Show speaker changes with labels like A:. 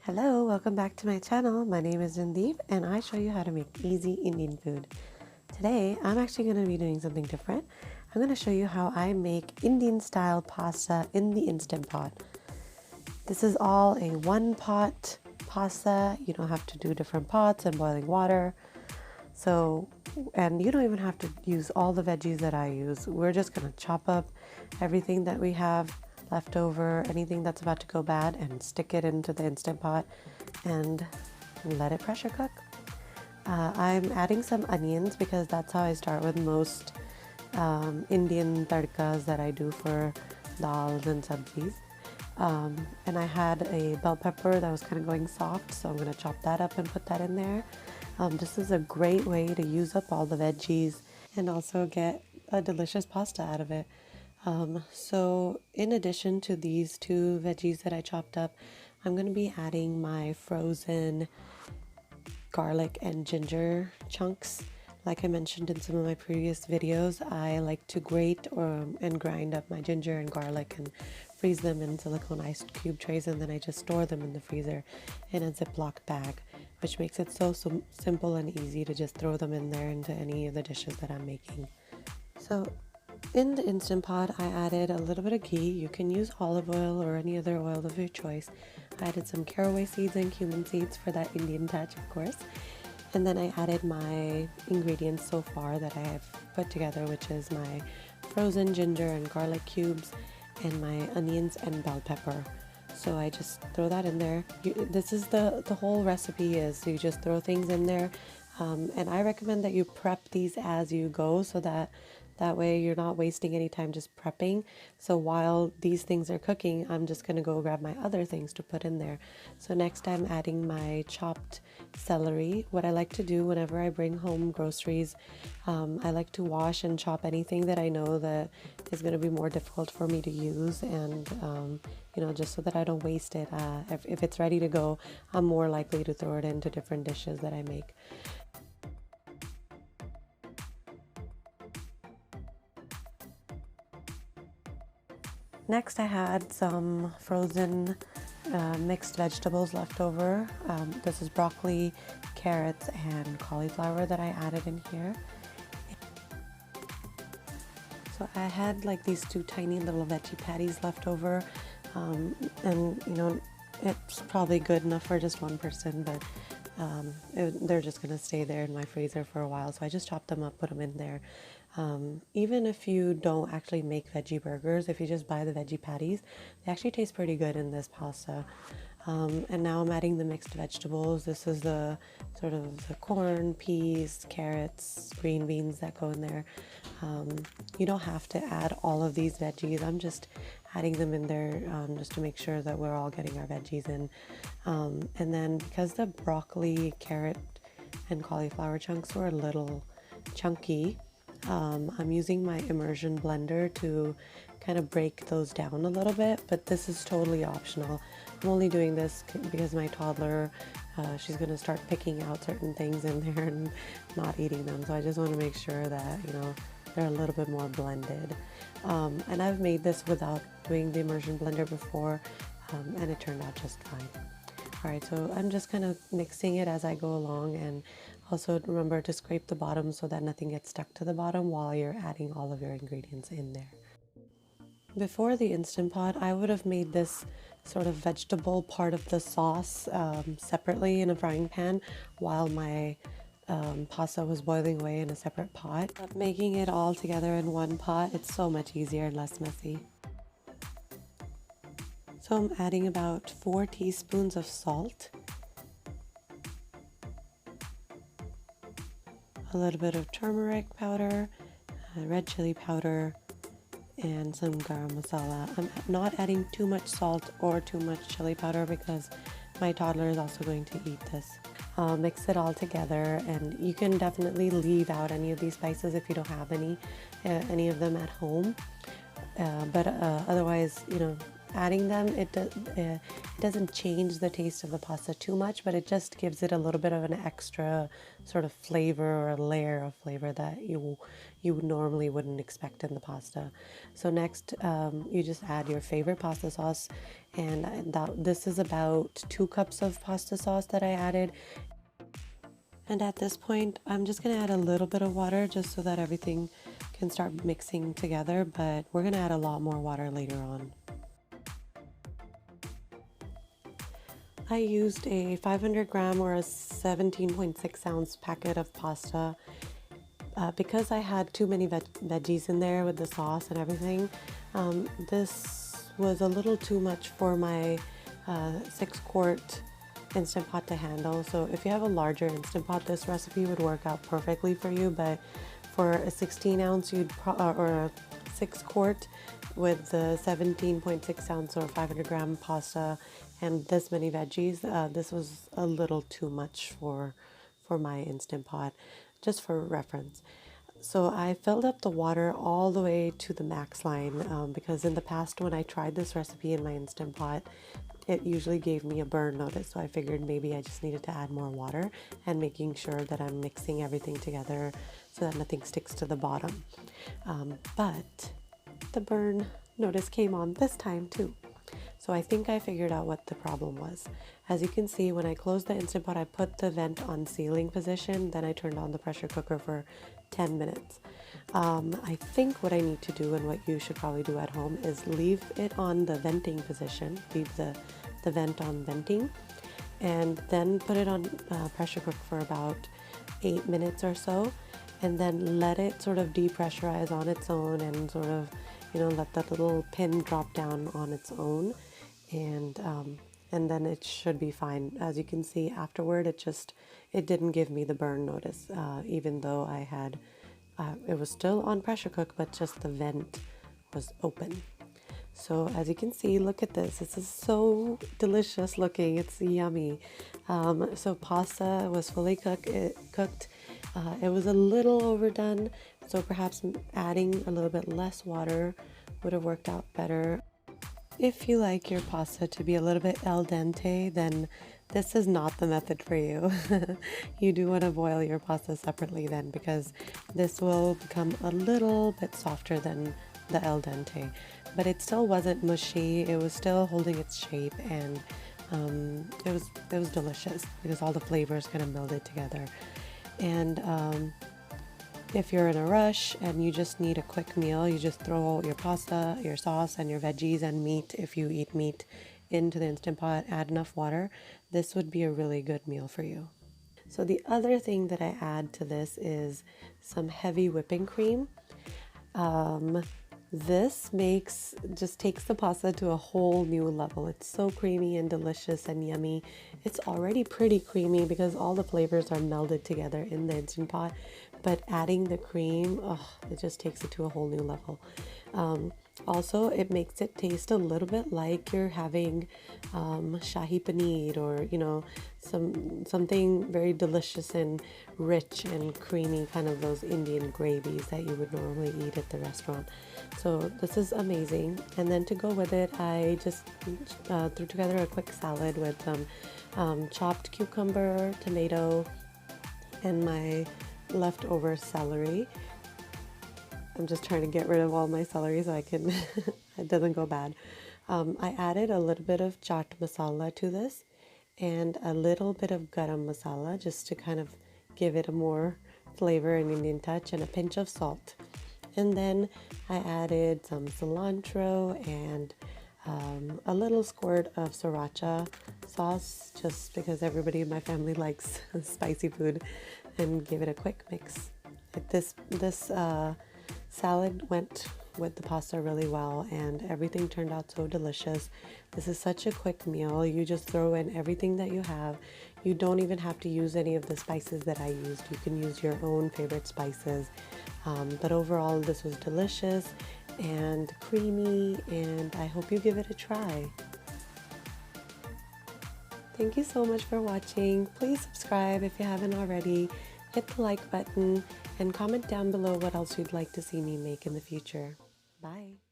A: Hello, welcome back to my channel. My name is Jandeep and I show you how to make easy Indian food. Today, I'm actually going to be doing something different. I'm going to show you how I make Indian style pasta in the Instant Pot. This is all a one pot pasta. You don't have to do different pots and boiling water. And you don't even have to use all the veggies that I use. We're just going to chop up everything that we have left over, anything that's about to go bad, and stick it into the Instant Pot and let it pressure cook. I'm adding some onions because that's how I start with most Indian tadkas that I do for dals and sabzis. And I had a bell pepper that was kind of going soft, so I'm going to chop that up and put that in there. This is a great way to use up all the veggies and also get a delicious pasta out of it. So in addition to these two veggies that I chopped up, I'm going to be adding my frozen garlic and ginger chunks. Like I mentioned in some of my previous videos, I like to grate and grind up my ginger and garlic and freeze them in silicone ice cube trays, and then I just store them in the freezer in a Ziploc bag, which makes it so simple and easy to just throw them in there into any of the dishes that I'm making. So in the Instant Pot, I added a little bit of ghee. You can use olive oil or any other oil of your choice. I added some caraway seeds and cumin seeds for that Indian touch, of course. And then I added my ingredients so far that I have put together, which is my frozen ginger and garlic cubes and my onions and bell pepper. So I just throw that in there. This is the whole recipe is you just throw things in there. And I recommend that you prep these as you go so that way you're not wasting any time just prepping. So while these things are cooking, I'm just going to go grab my other things to put in there. So next I'm adding my chopped celery. What I like to do whenever I bring home groceries, I like to wash and chop anything that I know that is going to be more difficult for me to use, and just so that I don't waste it. If it's ready to go, I'm more likely to throw it into different dishes that I make. Next, I had some frozen mixed vegetables left over. This is broccoli, carrots, and cauliflower that I added in here. So I had like these two tiny little veggie patties left over, and it's probably good enough for just one person, but they're just gonna stay there in my freezer for a while, so I just chopped them up, put them in there. Even if you don't actually make veggie burgers, if you just buy the veggie patties, they actually taste pretty good in this pasta. And now I'm adding the mixed vegetables. This is the sort of the corn, peas, carrots, green beans that go in there. You don't have to add all of these veggies. I'm just adding them in there just to make sure that we're all getting our veggies in. And then because the broccoli, carrot, and cauliflower chunks were a little chunky, I'm using my immersion blender to kind of break those down a little bit, but this is totally optional. I'm only doing this because my toddler, she's going to start picking out certain things in there and not eating them, so I just want to make sure that, they're a little bit more blended. And I've made this without doing the immersion blender before, and it turned out just fine. Alright, so I'm just kind of mixing it as I go along, and also remember to scrape the bottom so that nothing gets stuck to the bottom while you're adding all of your ingredients in there. Before the Instant Pot, I would have made this sort of vegetable part of the sauce separately in a frying pan while my pasta was boiling away in a separate pot. But making it all together in one pot, it's so much easier and less messy. So I'm adding about 4 teaspoons of salt, a little bit of turmeric powder, red chili powder, and some garam masala. I'm not adding too much salt or too much chili powder because my toddler is also going to eat this. I'll mix it all together, and you can definitely leave out any of these spices if you don't have any of them at home. But otherwise, adding them, it doesn't change the taste of the pasta too much, but it just gives it a little bit of an extra sort of flavor or a layer of flavor that you normally wouldn't expect in the pasta. So next, you just add your favorite pasta sauce, and this is about 2 cups of pasta sauce that I added. And at this point, I'm just going to add a little bit of water just so that everything can start mixing together, but we're going to add a lot more water later on. I used a 500 gram or a 17.6 ounce packet of pasta. Because I had too many veggies in there with the sauce and everything, this was a little too much for my 6-quart Instant Pot to handle. So if you have a larger Instant Pot, this recipe would work out perfectly for you, but for a 16 ounce or a 6-quart with the 17.6 ounce or 500 gram pasta and this many veggies, this was a little too much for my Instant Pot, just for reference. So I filled up the water all the way to the max line, because in the past when I tried this recipe in my Instant Pot, it usually gave me a burn notice. So I figured maybe I just needed to add more water and making sure that I'm mixing everything together so that nothing sticks to the bottom. But the burn notice came on this time too. So I think I figured out what the problem was. As you can see, when I closed the Instant Pot, I put the vent on sealing position, then I turned on the pressure cooker for 10 minutes. I think what I need to do, and what you should probably do at home, is leave it on the venting position, leave the vent on venting, and then put it on pressure cook for about 8 minutes or so, and then let it sort of depressurize on its own and sort of, let that little pin drop down on its own, and then it should be fine. As you can see afterward, it didn't give me the burn notice, even though I had it was still on pressure cook, but just the vent was open. So as you can see, look at this. This is so delicious looking. It's yummy. So pasta was fully cooked. It was a little overdone, so perhaps adding a little bit less water would have worked out better. If you like your pasta to be a little bit al dente, then this is not the method for you. You do want to boil your pasta separately then, because this will become a little bit softer than the al dente. But it still wasn't mushy. It was still holding its shape, and it was delicious because all the flavors kind of melded together. And if you're in a rush and you just need a quick meal, you just throw your pasta, your sauce, and your veggies and meat, if you eat meat, into the Instant Pot, add enough water. This would be a really good meal for you. So the other thing that I add to this is some heavy whipping cream. This just takes the pasta to a whole new level. It's so creamy and delicious and yummy. It's already pretty creamy because all the flavors are melded together in the Instant Pot, but adding the cream, it just takes it to a whole new level. Also, it makes it taste a little bit like you're having shahi paneer, or something very delicious and rich and creamy, kind of those Indian gravies that you would normally eat at the restaurant. So this is amazing. And then to go with it, I just threw together a quick salad with some chopped cucumber, tomato, and my leftover celery. I'm just trying to get rid of all my celery so I can it doesn't go bad. I added a little bit of chaat masala to this and a little bit of garam masala, just to kind of give it a more flavor and Indian touch, and a pinch of salt. And then I added some cilantro and a little squirt of sriracha sauce, just because everybody in my family likes spicy food, and give it a quick mix. This salad went with the pasta really well, and everything turned out so delicious. This is such a quick meal. You just throw in everything that you have. You don't even have to use any of the spices that I used. You can use your own favorite spices. But overall, this was delicious and creamy, and I hope you give it a try. Thank you so much for watching. Please subscribe if you haven't already. Hit the like button and comment down below what else you'd like to see me make in the future. Bye.